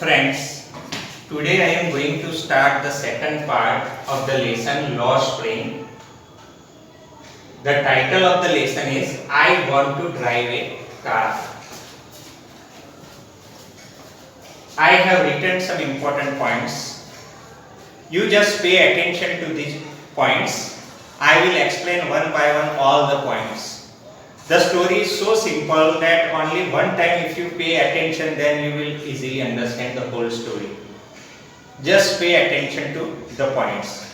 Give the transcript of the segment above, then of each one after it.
Friends, today I am going to start the second part of the lesson Law Spring. The title of the lesson is I want to drive a car. I have written some important points. You just pay attention to these points. I will explain one by one all the points. The story is so simple that only one time if you pay attention, then you will easily understand the whole story. Just pay attention to the points.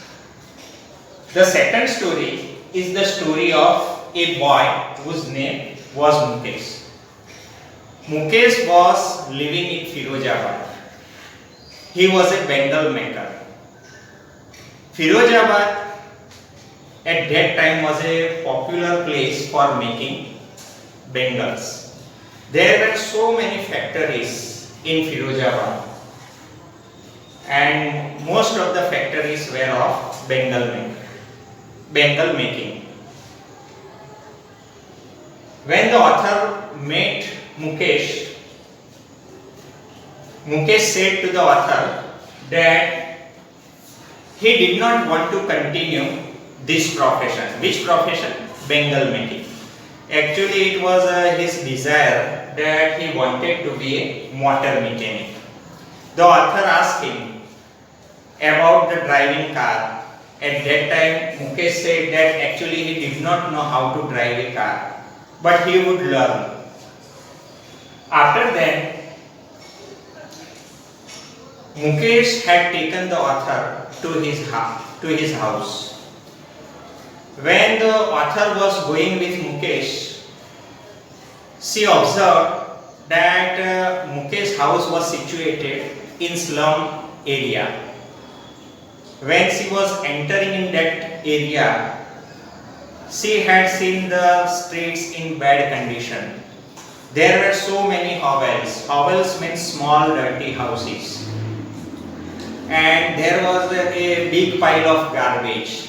The second story is the story of a boy whose name was Mukesh. Mukesh was living in Firozabad. He was a bangle maker. Firozabad at that time was a popular place for making bangles. There were so many factories in Firozabad, and most of the factories were of bangle making. When the author met Mukesh, Mukesh said to the author that he did not want to continue this profession. Which profession? Bangle making. Actually, it was his desire that he wanted to be a motor mechanic. The author asked him about the driving car. At that time, Mukesh said that actually he did not know how to drive a car, but he would learn. After that, Mukesh had taken the author to his house. When the author was going with Mukesh, she observed that Mukesh's house was situated in slum area. When she was entering in that area, she had seen the streets in bad condition. There were so many hovels. Hovels means small dirty houses. And there was a big pile of garbage.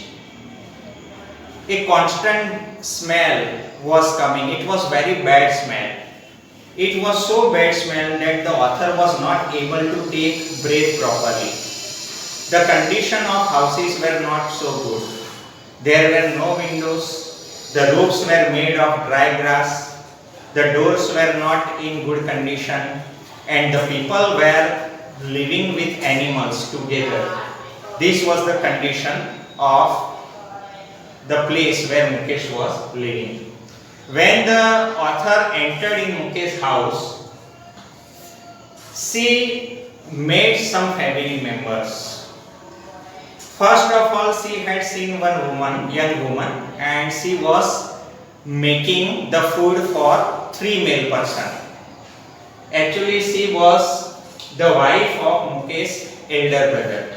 A constant smell was coming. It was very bad smell. It was so bad smell that the author was not able to take breath properly. The condition of houses were not so good. There were no windows. The roofs were made of dry grass. The doors were not in good condition. And the people were living with animals together. This was the condition of the place where Mukesh was living. When the author entered in Mukesh's house, she met some family members. First of all, she had seen one woman, young woman, and she was making the food for 3 male persons. Actually, she was the wife of Mukesh's elder brother.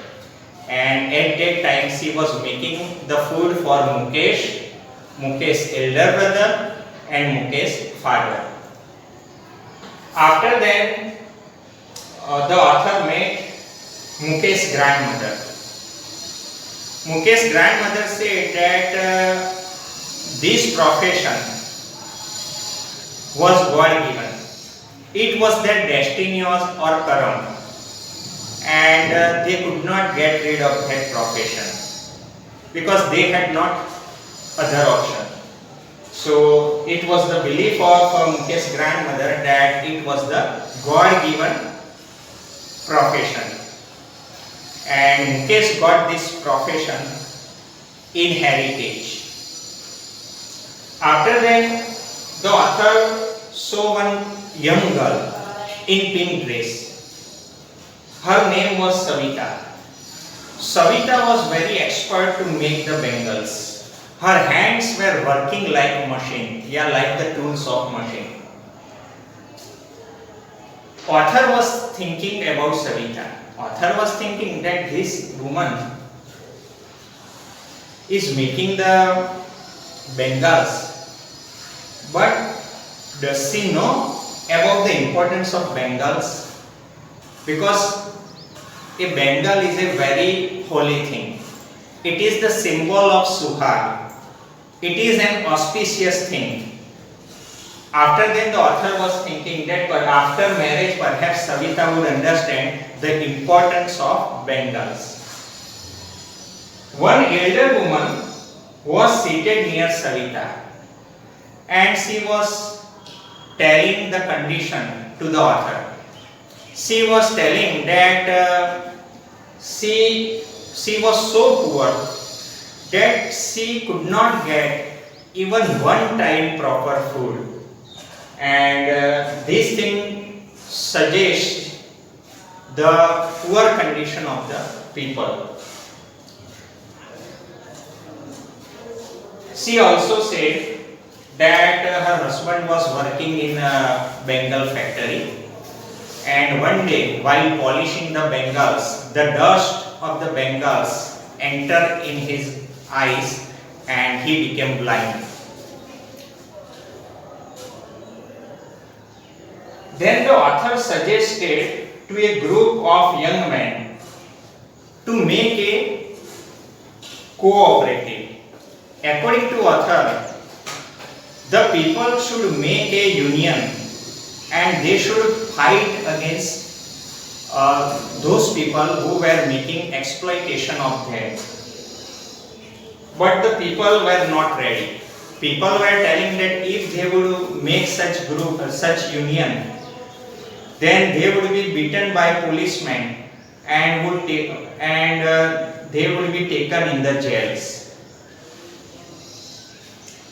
And at that time she was making the food for Mukesh, Mukesh's elder brother and Mukesh's father. After that, the author met Mukesh's grandmother. Mukesh's grandmother said that this profession was God given. It was their destiny or karma. And they could not get rid of that profession because they had not other option. So it was the belief of Mukesh's grandmother that it was the God-given profession, and Mukesh got this profession in heritage. After that, the author saw one young girl in pink dress. Her name was Savita. Savita was very expert to make the bangles. Her hands were working like a machine, like the tools of machine. Author was thinking about Savita. Author was thinking that this woman is making the bangles, but does she know about the importance of bangles? Because a bangle is a very holy thing. It is the symbol of Suhag. It is an auspicious thing. After then, the author was thinking that after marriage, perhaps Savita would understand the importance of Bengals. One elder woman was seated near Savita, and she was telling the condition to the author. She was telling that she was so poor that she could not get even one time proper food, and this thing suggests the poor condition of the people. She also said that her husband was working in a Bengal factory, and one day while polishing the Bengals, the dust of the Bengals entered in his eyes and he became blind. Then the author suggested to a group of young men to make a cooperative. According to author, the people should make a union and they should fight against those people who were making exploitation of them. But the people were not ready. People were telling that if they would make such group, such union, then they would be beaten by policemen and they would be taken in the jails.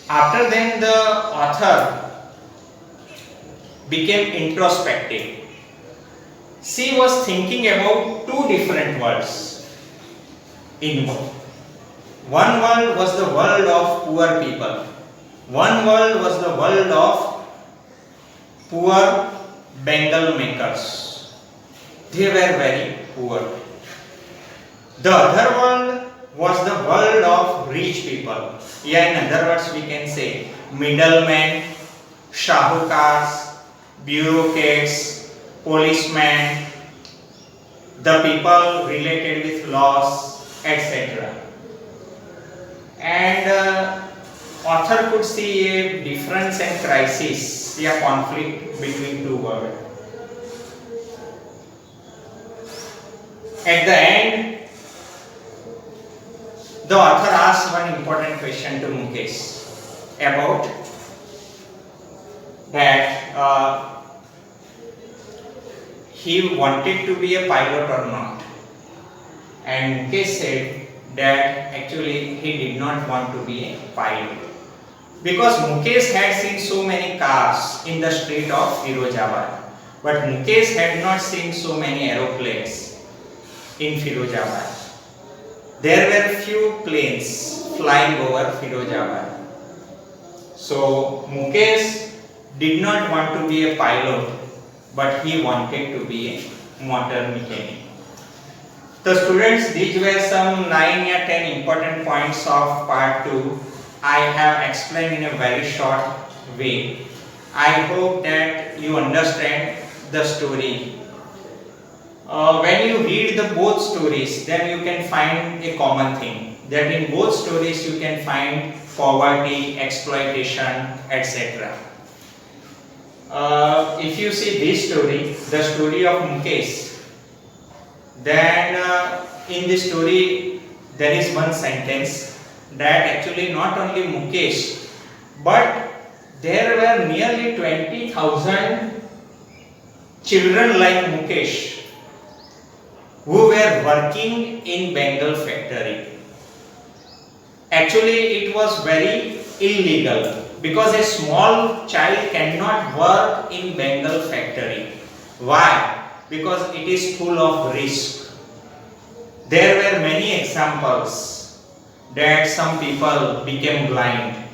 After then, the author became introspective. She was thinking about two different worlds in one. One world was the world of poor people. One world was the world of poor Bengal makers. They were very poor. The other world was the world of rich people. Yeah, in other words, we can say middlemen, shahukars, bureaucrats, policemen, the people related with laws, etc. And author could see a difference and crisis, a conflict between two worlds. At the end, the author asked one important question to Mukesh about that he wanted to be a pilot or not. And Mukesh said that actually he did not want to be a pilot. Because Mukesh had seen so many cars in the street of Firozabad, but Mukesh had not seen so many aeroplanes in Firozabad. There were few planes flying over Firozabad. So Mukesh did not want to be a pilot, but he wanted to be a motor mechanic. So students, these were some 9 or 10 important points of part 2. I have explained in a very short way. I hope that you understand the story. When you read the both stories, then you can find a common thing. That in both stories you can find poverty, exploitation, etc. If you see this story, the story of Mukesh, then in this story there is one sentence that actually not only Mukesh, but there were nearly 20,000 children like Mukesh who were working in Bengal factory. Actually, it was very illegal because a small child cannot work in Bengal factory. Why? Because it is full of risk. There were many examples that some people became blind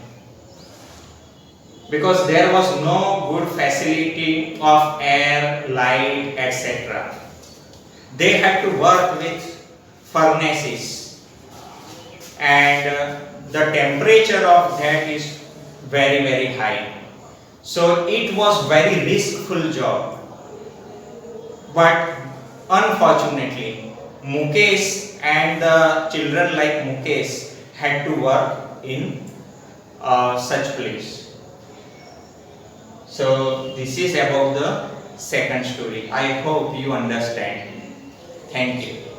because there was no good facility of air, light, etc. They had to work with furnaces, and the temperature of that is very, very high. So it was very riskful job. But unfortunately, Mukesh and the children like Mukesh had to work in such place. So this is about the second story. I hope you understand. Thank you.